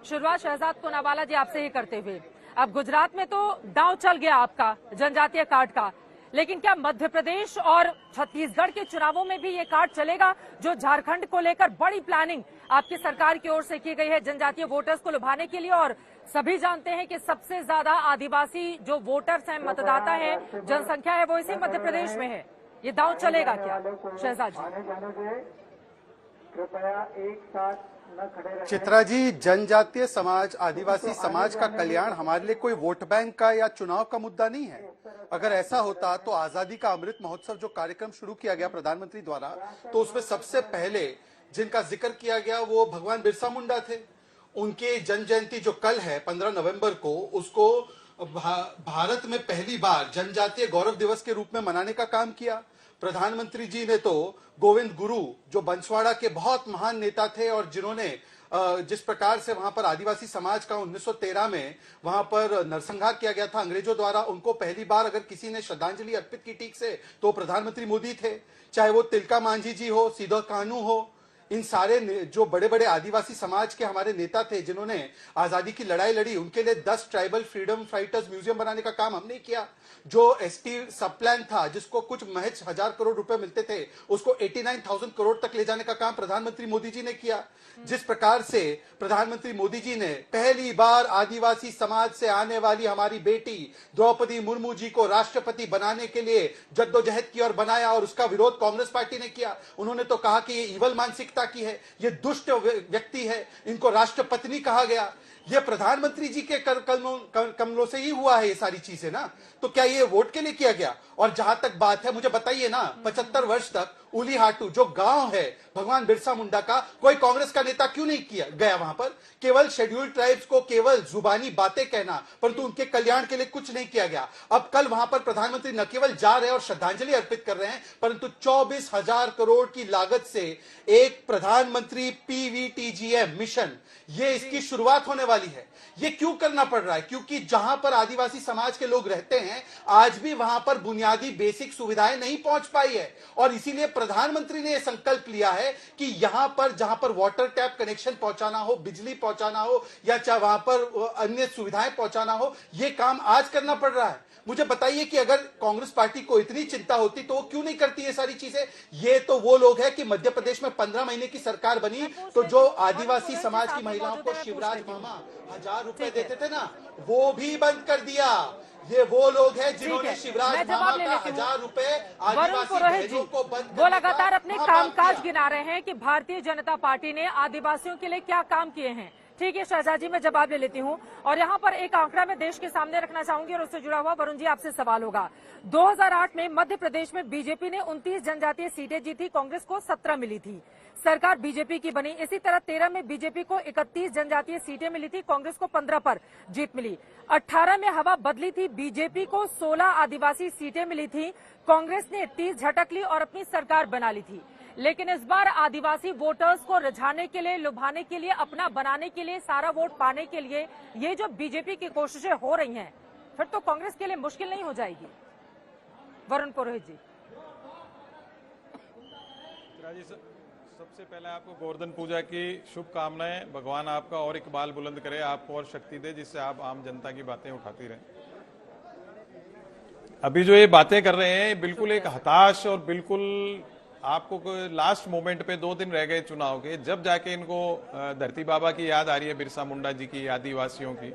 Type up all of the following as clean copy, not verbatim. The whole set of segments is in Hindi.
शुरुआत शहजाद पूनावाला जी आपसे ही करते हुए, अब गुजरात में तो दांव चल गया आपका जनजातीय कार्ड का, लेकिन क्या मध्य प्रदेश और छत्तीसगढ़ के चुनावों में भी ये कार्ड चलेगा, जो झारखंड को लेकर बड़ी प्लानिंग आपकी सरकार की ओर से की गई है जनजातीय वोटर्स को लुभाने के लिए? और सभी जानते हैं कि सबसे ज्यादा आदिवासी जो वोटर्स हैं, मतदाता है, जनसंख्या है, वो इसी मध्य प्रदेश में है। ये दांव चलेगा क्या शहजाद जी? कृपया एक साथ न खड़े रहें। चित्रा जी, जनजातीय समाज, आदिवासी समाज का कल्याण हमारे लिए कोई वोट बैंक का या चुनाव का मुद्दा नहीं है। अगर ऐसा होता तो आजादी का अमृत महोत्सव जो कार्यक्रम शुरू किया गया प्रधानमंत्री द्वारा, तो उसमें सबसे पहले जिनका जिक्र किया गया वो भगवान बिरसा मुंडा थे। उनके जन्म जयंती जो कल है 15 नवंबर को, उसको भारत में पहली बार जनजातीय गौरव दिवस के रूप में मनाने का काम किया। प्रधानमंत्री जी ने तो गोविंद गुरु, जो बंसवाड़ा के बहुत महान नेता थे और जिन्होंने जिस प्रकार से वहां पर आदिवासी समाज का 1913 में वहां पर नरसंहार किया गया था अंग्रेजों द्वारा, उनको पहली बार अगर किसी ने श्रद्धांजलि अर्पित की ठीक से तो प्रधानमंत्री मोदी थे। चाहे वो तिलका मांझी जी हो, सीधो कानू हो, इन सारे जो बड़े बड़े आदिवासी समाज के हमारे नेता थे जिन्होंने आजादी की लड़ाई लड़ी, उनके लिए 10 ट्राइबल फ्रीडम फाइटर्स म्यूजियम बनाने का काम हमने किया। जो एसटी सब प्लान था जिसको कुछ महज 1000 करोड़ रुपए मिलते थे, उसको 89,000 करोड़ तक ले जाने का काम प्रधानमंत्री मोदी जी ने किया। जिस प्रकार से प्रधानमंत्री मोदी जी ने पहली बार आदिवासी समाज से आने वाली हमारी बेटी द्रौपदी मुर्मू जी को राष्ट्रपति बनाने के लिए जद्दोजहद की और बनाया, और उसका विरोध कांग्रेस पार्टी ने किया। उन्होंने तो कहा कि ये इवल मानसिकता की है, ये दुष्ट व्यक्ति है, इनको राष्ट्रपत्नी कहा गया। ये प्रधानमंत्री जी के कमलों से ही हुआ है ये सारी चीजें ना। तो क्या ये वोट के लिए किया गया? और जहां तक बात है, मुझे बताइए ना, 75 वर्ष तक उलीहाटू जो गांव है भगवान बिरसा मुंडा का, कोई कांग्रेस का नेता क्यों नहीं किया गया वहां पर? केवल शेड्यूल्ड ट्राइब्स को केवल जुबानी बातें कहना, परंतु उनके कल्याण के लिए कुछ नहीं किया गया। अब कल वहां पर प्रधानमंत्री न केवल जा रहे हैं और श्रद्धांजलि अर्पित कर रहे हैं, परंतु 24,000 करोड़ की लागत से एक प्रधानमंत्री पीवीटीजीएम मिशन, ये इसकी शुरुआत होने वाली है। ये क्यों करना पड़ रहा है? क्योंकि जहां पर आदिवासी समाज के लोग रहते हैं, आज भी वहां पर बुनियादी बेसिक सुविधाएं नहीं पहुंच पाई है, और इसीलिए प्रधानमंत्री ने यह संकल्प लिया है कि यहां पर जहां पर वाटर टैप कनेक्शन पहुंचाना हो, बिजली पहुंचाना हो, या चाहे वहां पर अन्य सुविधाएं पहुंचाना हो, यह काम आज करना पड़ रहा है। मुझे बताइए कि अगर कांग्रेस पार्टी को इतनी चिंता होती तो वो क्यों नहीं करती ये सारी चीजें? ये तो वो लोग हैं कि मध्य प्रदेश में 15 महीने की सरकार बनी तो जो आदिवासी समाज की महिलाओं को शिवराज मामा 1000 रुपए देते थे ना, वो भी बंद कर दिया। ये वो लोग हैं जिन्होंने शिवराज मामा का 1000 रुपए आदिवासी बहनों को बंद। वो लगातार अपने कामकाज गिना रहे हैं कि भारतीय जनता पार्टी ने आदिवासियों के लिए क्या काम किए हैं। ठीक है शहजाद जी, मैं जवाब ले लेती हूँ, और यहाँ पर एक आंकड़ा मैं देश के सामने रखना चाहूंगी और उससे जुड़ा हुआ वरुण जी आपसे सवाल होगा। 2008 में मध्य प्रदेश में बीजेपी ने 29 जनजातीय सीटें जीती, कांग्रेस को 17 मिली थी, सरकार बीजेपी की बनी। इसी तरह 13 में बीजेपी को 31 जनजातीय सीटें मिली थी, कांग्रेस को 15 पर जीत मिली। 18 में हवा बदली थी, बीजेपी को 16 आदिवासी सीटें मिली थी, कांग्रेस ने 30 झटक ली और अपनी सरकार बना ली थी। लेकिन इस बार आदिवासी वोटर्स को रिझाने के लिए, लुभाने के लिए, अपना बनाने के लिए, सारा वोट पाने के लिए ये जो बीजेपी की कोशिशें हो रही हैं, फिर तो कांग्रेस के लिए मुश्किल नहीं हो जाएगी? वरुण पुरोहित जी। सबसे पहले आपको गोवर्धन पूजा की शुभकामनाएं। भगवान आपका और इकबाल बुलंद करे, आपको और शक्ति दे, जिससे आप आम जनता की बातें उठाती रहें। अभी जो ये बातें कर रहे हैं बिल्कुल एक हताश, और बिल्कुल आपको लास्ट मोमेंट पे 2 दिन रह गए चुनाव के, जब जाके इनको धरती बाबा की याद आ रही है, बिरसा मुंडा जी की, आदिवासियों की।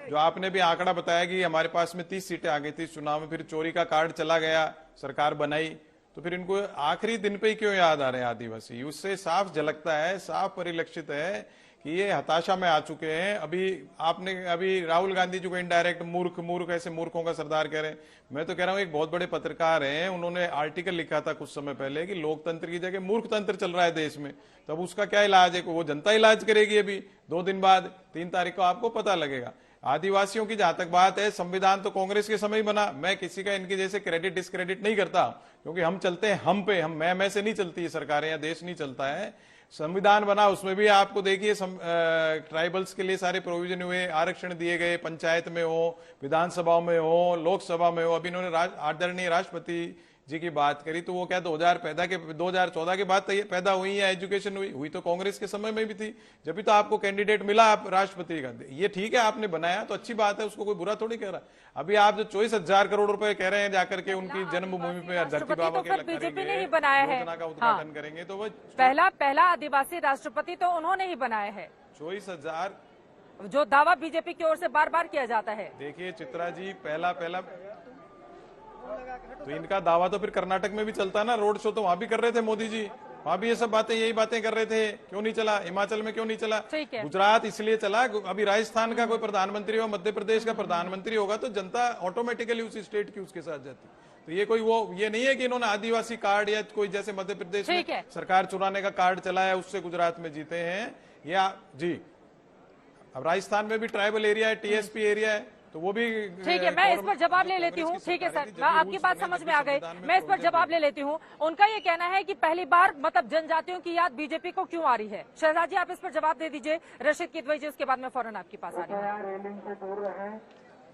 जो आपने भी आंकड़ा बताया कि हमारे पास में 30 सीटें आ गई थी चुनाव में, फिर चोरी का कार्ड चला गया, सरकार बनाई, तो फिर इनको आखिरी दिन पे ही क्यों याद आ रहे हैं आदिवासी? उससे साफ झलकता है, साफ परिलक्षित है कि ये हताशा में आ चुके हैं। अभी राहुल गांधी जी को इनडायरेक्ट मूर्ख ऐसे मूर्खों का सरदार कह रहे हैं। मैं तो कह रहा हूं एक बहुत बड़े पत्रकार हैं, उन्होंने आर्टिकल लिखा था कुछ समय पहले कि लोकतंत्र की जगह मूर्खतंत्र चल रहा है देश में। तब उसका क्या इलाज है? वो जनता इलाज करेगी। अभी 2 दिन बाद 3 तारीख को आपको पता लगेगा। आदिवासियों की जहां तक बात है, संविधान तो कांग्रेस के समय ही बना। मैं किसी का इनकी जैसे क्रेडिट डिस्क्रेडिट नहीं करता, क्योंकि हम चलते हैं हम पे, मैं से नहीं चलती है सरकारें या देश नहीं चलता है। संविधान बना, उसमें भी आपको देखिए ट्राइबल्स के लिए सारे प्रोविजन हुए, आरक्षण दिए गए, पंचायत में हो, विधानसभाओं में हो, लोकसभा में हो। अभी इन्होंने आदरणीय राष्ट्रपति जी की बात करी तो वो क्या 2014 के बाद पैदा हुई है, एजुकेशन हुई तो कांग्रेस के समय में भी थी, जब भी तो आपको कैंडिडेट मिला आप राष्ट्रपति का। ये ठीक है आपने बनाया तो अच्छी बात है, उसको कोई बुरा थोड़ी कह रहा। अभी आप जो 24,000 करोड़ रुपए कह रहे हैं जाकर के उनकी जन्मभूमि पे धरती बाबा के बीजेपी ने ही बनाया है, योजना का उद्घाटन करेंगे तो वो पहला आदिवासी राष्ट्रपति तो उन्होंने ही बनाया है। 24,000 जो दावा बीजेपी की ओर से बार बार किया जाता है। देखिए चित्रा जी, पहला तो इनका दावा तो फिर कर्नाटक में भी चलता ना, रोड शो तो वहां भी कर रहे थे मोदी जी, वहां भी ये सब यही बातें कर रहे थे। क्यों नहीं चला? हिमाचल में क्यों नहीं चला? गुजरात इसलिए चला, अभी राजस्थान का कोई प्रधानमंत्री हो, मध्य प्रदेश का प्रधानमंत्री होगा तो जनता ऑटोमेटिकली उसी स्टेट की उसके साथ जाती। तो ये कोई ये नहीं है कि इन्होंने आदिवासी कार्ड या कोई जैसे मध्य प्रदेश में सरकार चुराने का कार्ड चलाया उससे गुजरात में जीते हैं या जी। अब राजस्थान में भी ट्राइबल एरिया है, टीएसपी एरिया है, तो वो भी ठीक है। मैं इस पर जवाब ले लेती हूँ। ठीक है सर, आपकी बात समझ में आ गई, मैं इस पर जवाब ले लेती हूँ। उनका ये कहना है कि पहली बार मतलब जनजातियों की याद बीजेपी को क्यों आ रही है। शहजाद जी आप इस पर जवाब दे दीजिए। रशीद किदवई जी उसके बाद में फौरन आपके पास आ रही हूँ। रेलिंग से दूर रहें,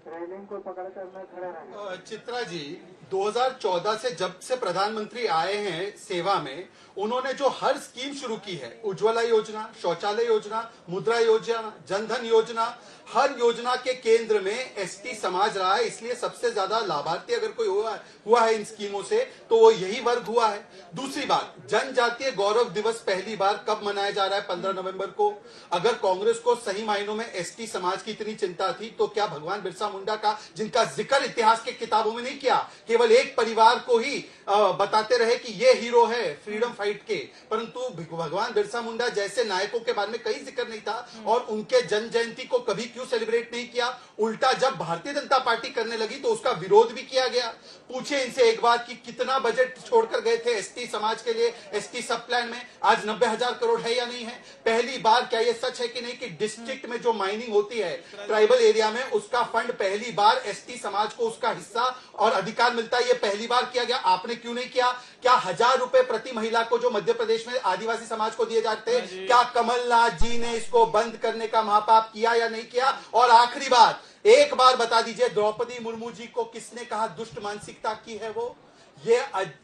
रेलिंग को पकड़कर न खड़े रहें। चित्रा जी, 2014 से जब से प्रधानमंत्री आए हैं सेवा में, उन्होंने जो हर स्कीम शुरू की है, उज्ज्वला योजना, शौचालय योजना, मुद्रा योजना, जनधन योजना, हर योजना के केंद्र में एसटी समाज रहा है। इसलिए सबसे ज्यादा लाभार्थी अगर कोई हुआ है इन स्कीमों से तो वो यही वर्ग हुआ है। दूसरी बात, जनजातीय गौरव दिवस पहली बार कब मनाया जा रहा है? 15 नवंबर को। अगर कांग्रेस को सही मायनों में एसटी समाज की इतनी चिंता थी तो क्या भगवान बिरसा मुंडा का, जिनका जिक्र इतिहास के किताबों में नहीं किया, केवल एक परिवार को ही बताते रहे कि ये हीरो है फ्रीडम फाइट के, परंतु भगवान बिरसा मुंडा जैसे नायकों के बारे में कहीं जिक्र नहीं था और उनके जन्म जयंती को कभी क्यों सेलिब्रेट नहीं किया? उल्टा जब भारतीय जनता पार्टी करने लगी तो उसका विरोध भी किया गया। पूछे इनसे एक बार कि कितना बजट छोड़कर गए थे एसटी समाज के लिए, एसटी सब प्लान में? आज 90,000 करोड़ है या नहीं है? पहली बार क्या ये सच है कि नहीं कि डिस्ट्रिक्ट में जो माइनिंग होती है ट्राइबल एरिया में, उसका फंड पहली बार एसटी समाज को उसका हिस्सा और अधिकार मिलता है? ये पहली बार किया गया। आपने क्यों नहीं किया? क्या 1,000 रुपए प्रति महिला को जो मध्य प्रदेश में आदिवासी समाज को दिए जाते हैं, क्या कमलनाथ जी ने इसको बंद करने का महापाप किया या नहीं किया? और आखिरी बात, एक बार बता दीजिए, द्रौपदी मुर्मू जी को किसने कहा दुष्ट मानसिकता की है वो? ये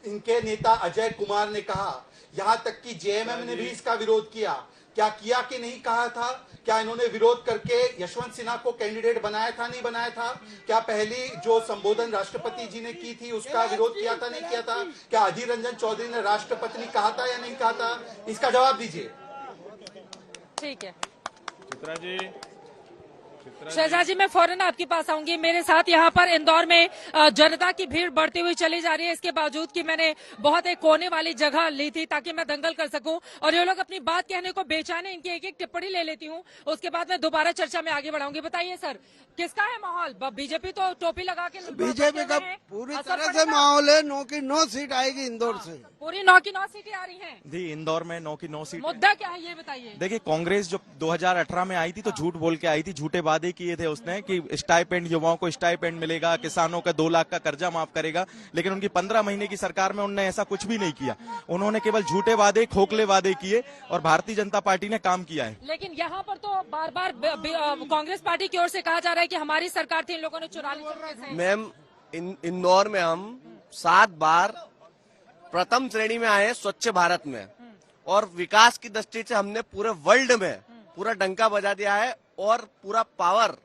इनके नेता अजय कुमार ने कहा। यहां तक कि जेएमएम ने भी इसका विरोध किया। क्या किया कि नहीं कहा था? क्या इन्होंने विरोध करके यशवंत सिन्हा को कैंडिडेट बनाया था, नहीं बनाया था? क्या पहली जो संबोधन राष्ट्रपति जी ने की थी उसका विरोध किया था, नहीं किया था? क्या अधीर रंजन चौधरी ने राष्ट्रपति कहा था या नहीं कहा था? इसका जवाब दीजिए। ठीक है चित्रा जी। शहजाद जी मैं फौरन आपके पास आऊंगी। मेरे साथ यहाँ पर इंदौर में जनता की भीड़ बढ़ती हुई चली जा रही है, इसके बावजूद कि मैंने बहुत एक कोने वाली जगह ली थी ताकि मैं दंगल कर सकूं और ये लोग अपनी बात कहने को बेचैन है। इनकी एक एक टिप्पणी ले लेती हूँ, उसके बाद मैं दोबारा चर्चा में आगे बढ़ाऊंगी। बताइए सर, किसका है माहौल? बीजेपी तो टोपी लगा के, बीजेपी का पूरी तरह से माहौल है। 9 की 9 सीट आएगी इंदौर से। पूरी 9 की 9 सीटें आ रही हैं जी इंदौर में। 9 की 9 सीट। मुद्दा क्या है ये बताइए। देखिए कांग्रेस जो 2018 में आई थी तो झूठ बोल के आई थी, झूठे वादे किए थे उसने कि स्टाइपेंड, युवाओं को स्टाइपेंड मिलेगा, किसानों का 2 लाख का कर्जा माफ करेगा, लेकिन उनकी 15 महीने की सरकार में उन्होंने ऐसा कुछ भी नहीं किया। उन्होंने केवल झूठे वादे, खोखले वादे किए और भारतीय जनता पार्टी ने काम किया है। लेकिन यहाँ पर तो बार बार कांग्रेस पार्टी की ओर से कहा जा रहा है कि हमारी सरकार थी, इन लोगों ने चुरा ली। मैम इंदौर में हम 7 बार प्रथम श्रेणी में आए स्वच्छ भारत में और विकास की दृष्टि से हमने पूरे वर्ल्ड में पूरा डंका बजा दिया है और पूरा पावर,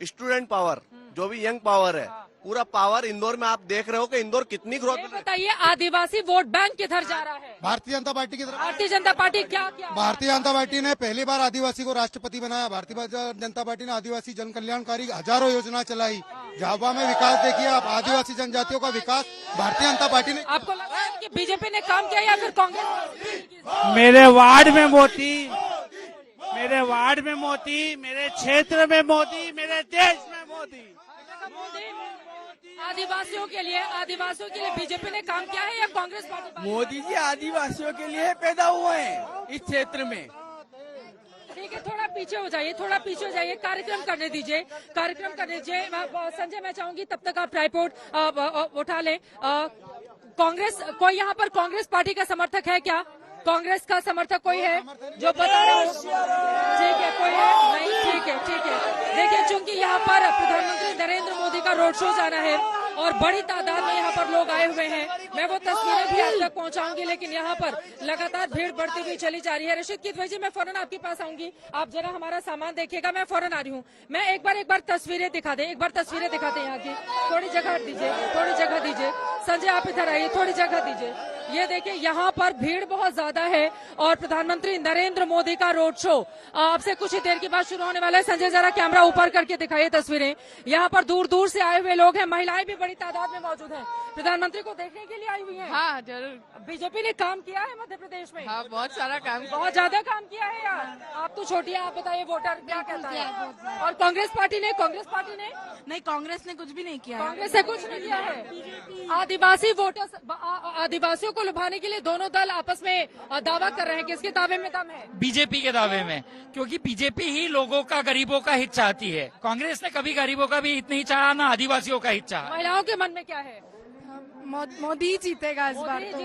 स्टूडेंट पावर, जो भी यंग पावर है, पूरा पावर इंदौर में आप देख रहे हो कि इंदौर कितनी ग्रोथ। बताइए आदिवासी वोट बैंक किधर जा रहा है? भारतीय जनता पार्टी की तरफ। भारतीय जनता पार्टी क्या किया? भारतीय जनता पार्टी ने पहली बार आदिवासी को राष्ट्रपति बनाया। भारतीय जनता पार्टी ने आदिवासी जन कल्याणकारी हजारों योजना चलाई। झाबुआ में विकास देखिए आप, आदिवासी जनजातियों का विकास भारतीय जनता पार्टी ने। आपको लगता है कि बीजेपी ने काम किया या फिर कांग्रेस? मेरे वार्ड में मोदी, मेरे वार्ड में मोदी, मेरे क्षेत्र में मोदी, मेरे देश में मोदी। आदिवासियों के लिए बीजेपी ने काम किया है या कांग्रेस पार्टी? मोदी जी आदिवासियों के लिए पैदा हुए हैं इस क्षेत्र में। ठीक है, थोड़ा पीछे हो जाइए, थोड़ा पीछे हो जाइए, कार्यक्रम करने दीजिए, कार्यक्रम करने दीजिए। संजय मैं चाहूंगी तब तक आप ट्राइपॉड उठा लें। कांग्रेस, कोई यहाँ पर कांग्रेस पार्टी का समर्थक है क्या? कांग्रेस का समर्थक कोई है जो बता रहे हो? ठीक है, कोई है नहीं? ठीक है, ठीक है। देखिए चूंकि यहाँ पर प्रधानमंत्री नरेंद्र मोदी का रोड शो जाना है और बड़ी तादाद में यहाँ पर लोग आए हुए हैं। मैं वो तस्वीरें भी आप तक पहुँचाऊंगी, लेकिन यहाँ पर लगातार भीड़ बढ़ती हुई चली जा रही है। रशीद किदवई जी, मैं फौरन आपके पास आऊंगी, आप जरा हमारा सामान देखिएगा, मैं फौरन आ रही हूँ। मैं एक बार तस्वीरें दिखा दें, एक बार तस्वीरें दिखाते हैं यहाँ की। थोड़ी जगह दीजिए, थोड़ी जगह दीजिए। संजय आप इधर आइए, थोड़ी जगह दीजिए। ये देखिए यहाँ पर भीड़ बहुत ज्यादा है और प्रधानमंत्री नरेंद्र मोदी का रोड शो आपसे कुछ ही देर के बाद शुरू होने वाला है। संजय जरा कैमरा ऊपर करके दिखाइए तस्वीरें। यहाँ पर दूर दूर से आए हुए लोग हैं, महिलाएं भी बड़ी तादाद में मौजूद हैं, प्रधानमंत्री को देखने के लिए आई हुई हैं। हाँ जरूर। बीजेपी ने काम किया है मध्य प्रदेश में? हाँ बहुत सारा काम। बहुत ज्यादा काम किया है यार। आप तो छोटी है, आप बताइए वोटर क्या कहता है? और कांग्रेस पार्टी ने नहीं, कांग्रेस ने कुछ भी नहीं किया है। कांग्रेस ने कुछ नहीं किया है। आदिवासी वोटर्स, आदिवासियों को लुभाने के लिए दोनों दल आपस में दावा कर रहे हैं। किसके दावे में दम है? बीजेपी के दावे में, क्योंकि बीजेपी ही लोगों का, गरीबों का हित चाहती है। कांग्रेस ने कभी गरीबों का भी हित नहीं चाहा, ना आदिवासियों का हित चाहा। महिलाओं के मन में क्या है? मोदी जीतेगा इस बार तो।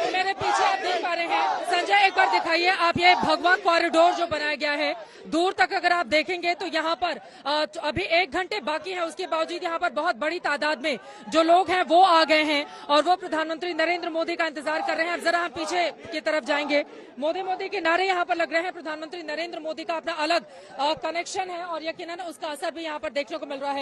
मेरे पीछे आप देख पा रहे हैं। संजय एक बार दिखाइए आप, ये भगवा कॉरिडोर जो बनाया गया है, दूर तक अगर आप देखेंगे तो यहाँ पर अभी 1 घंटे बाकी है, उसके बावजूद यहाँ पर बहुत बड़ी तादाद में जो लोग हैं वो आ गए हैं और वो प्रधानमंत्री नरेंद्र मोदी का इंतजार कर रहे हैं। अब जरा हम पीछे की तरफ जाएंगे। मोदी मोदी के नारे यहाँ पर लग रहे हैं। प्रधानमंत्री नरेंद्र मोदी का अपना अलग कनेक्शन है और यकीनन उसका असर भी यहाँ पर देखने को मिल रहा है।